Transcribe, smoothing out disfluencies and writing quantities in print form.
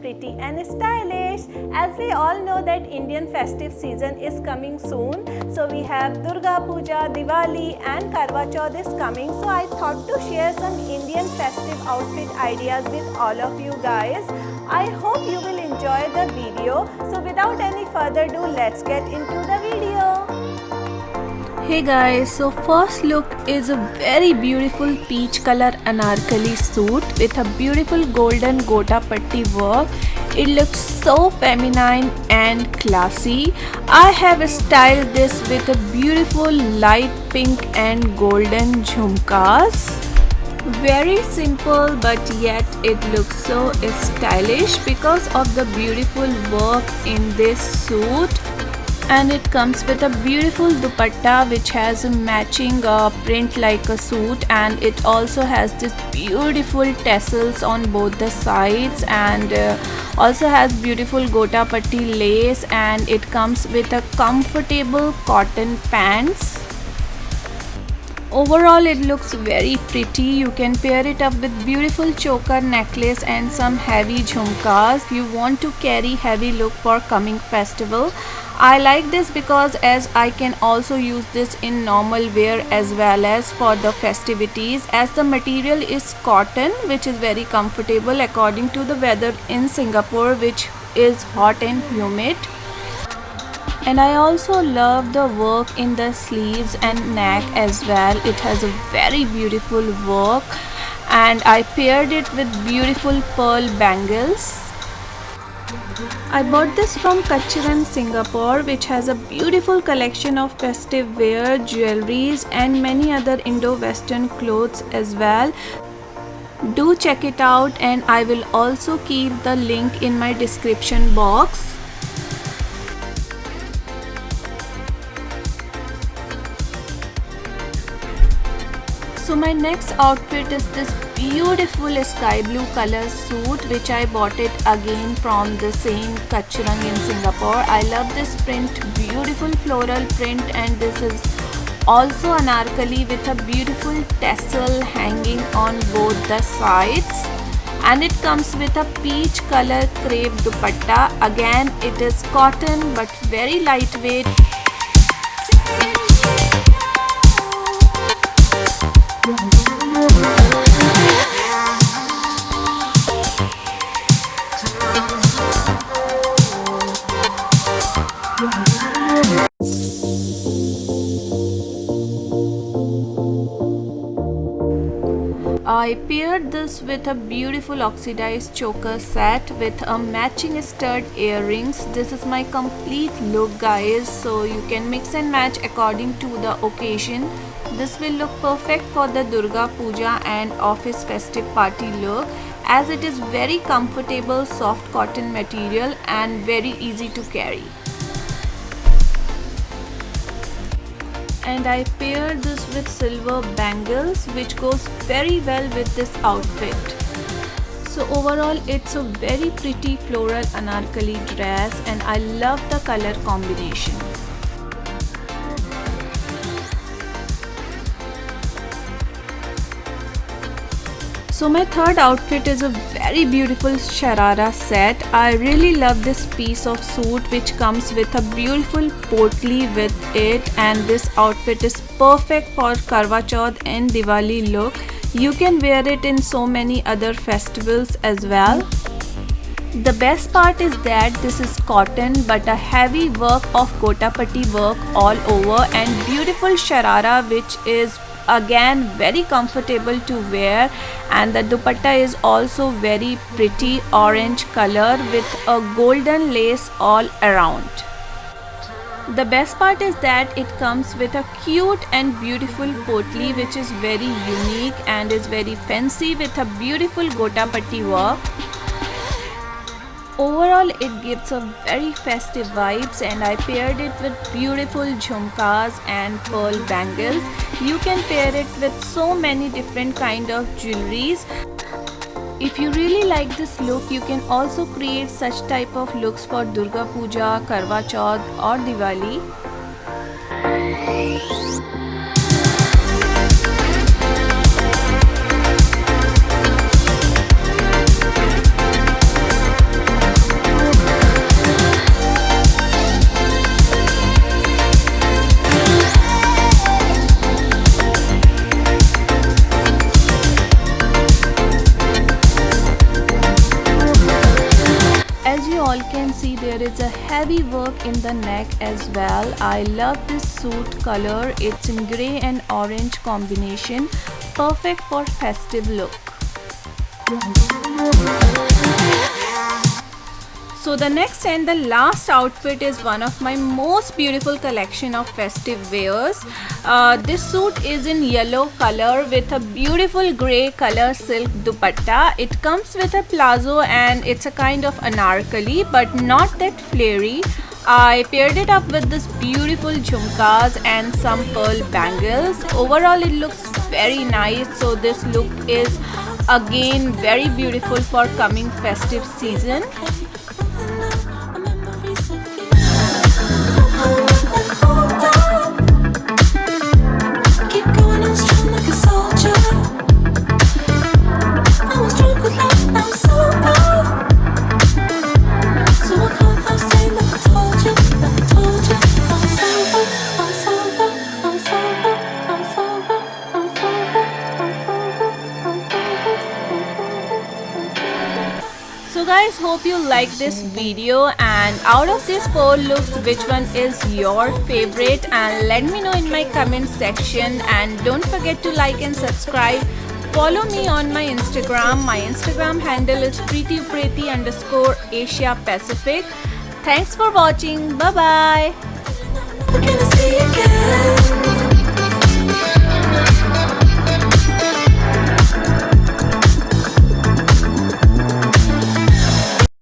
pretty and stylish. As we all know that Indian festive season is coming soon. So we have Durga Puja, Diwali and Karwa Chauth is coming. So I thought to share some Indian festive outfit ideas with all of you guys. I hope you will enjoy the video. So without any further ado, let's get into the video. Hey guys, so first look is a very beautiful peach color anarkali suit with a beautiful golden gota patti work. It looks so feminine and classy. I have styled this with a beautiful light pink and golden jhumkas. Very simple, but yet it looks so stylish because of the beautiful work in this suit. And it comes with a beautiful dupatta which has a matching print like a suit, and it also has this beautiful tassels on both the sides, and also has beautiful gota patti lace, and it comes with a comfortable cotton pants. Overall it looks very pretty. You can pair it up with beautiful choker necklace and some heavy jhumkas. You want to carry heavy look for coming festival. I like this because as I can also use this in normal wear as well as for the festivities, as the material is cotton which is very comfortable according to the weather in Singapore, which is hot and humid. And I also love the work in the sleeves and neck as well. It has a very beautiful work, and I paired it with beautiful pearl bangles. I bought this from Kachiran, Singapore, which has a beautiful collection of festive wear, jewelries and many other Indo-Western clothes as well. Do check it out, and I will also keep the link in my description box. So my next outfit is this beautiful sky blue color suit, which I bought it again from the same Kachiran in Singapore. I love this print, beautiful floral print, and this is also anarkali with a beautiful tassel hanging on both the sides. And it comes with a peach color crepe dupatta. Again, it is cotton but very lightweight. I paired this with a beautiful oxidized choker set with a matching stud earrings. This is my complete look, guys, so you can mix and match according to the occasion. This will look perfect for the Durga Puja and office festive party look, as it is very comfortable soft cotton material and very easy to carry. And I paired this with silver bangles, which goes very well with this outfit. So overall it's a very pretty floral anarkali dress, and I love the color combination. So my third outfit is a very beautiful sharara set. I really love this piece of suit which comes with a beautiful potli with it, and this outfit is perfect for Karwa Chauth and Diwali look. You can wear it in so many other festivals as well. The best part is that this is cotton but a heavy work of gota patti work all over, and beautiful sharara which is again very comfortable to wear, and the dupatta is also very pretty orange color with a golden lace all around. The best part is that it comes with a cute and beautiful potli which is very unique and is very fancy with a beautiful gota patti work. Overall it gives a very festive vibes, and I paired it with beautiful jhumkas and pearl bangles. You can pair it with so many different kind of jewelries. If you really like this look, you can also create such type of looks for Durga Puja, Karwa Chauth or Diwali. you all can see, there is a heavy work in the neck as well. I love this suit color. It's in grey and orange combination, perfect for festive look. So the next and the last outfit is one of my most beautiful collection of festive wears. This suit is in yellow color with a beautiful grey color silk dupatta. It comes with a palazzo and it's a kind of anarkali but not that flary. I paired it up with this beautiful jhumkas and some pearl bangles. Overall it looks very nice. So this look is again very beautiful for coming festive season. So guys, hope you like this video, and out of these 4 looks, which one is your favorite, and let me know in my comment section. And don't forget to like and subscribe. Follow me on my Instagram. My Instagram handle is preetyupreti_Asia Pacific. Thanks for watching. Bye bye.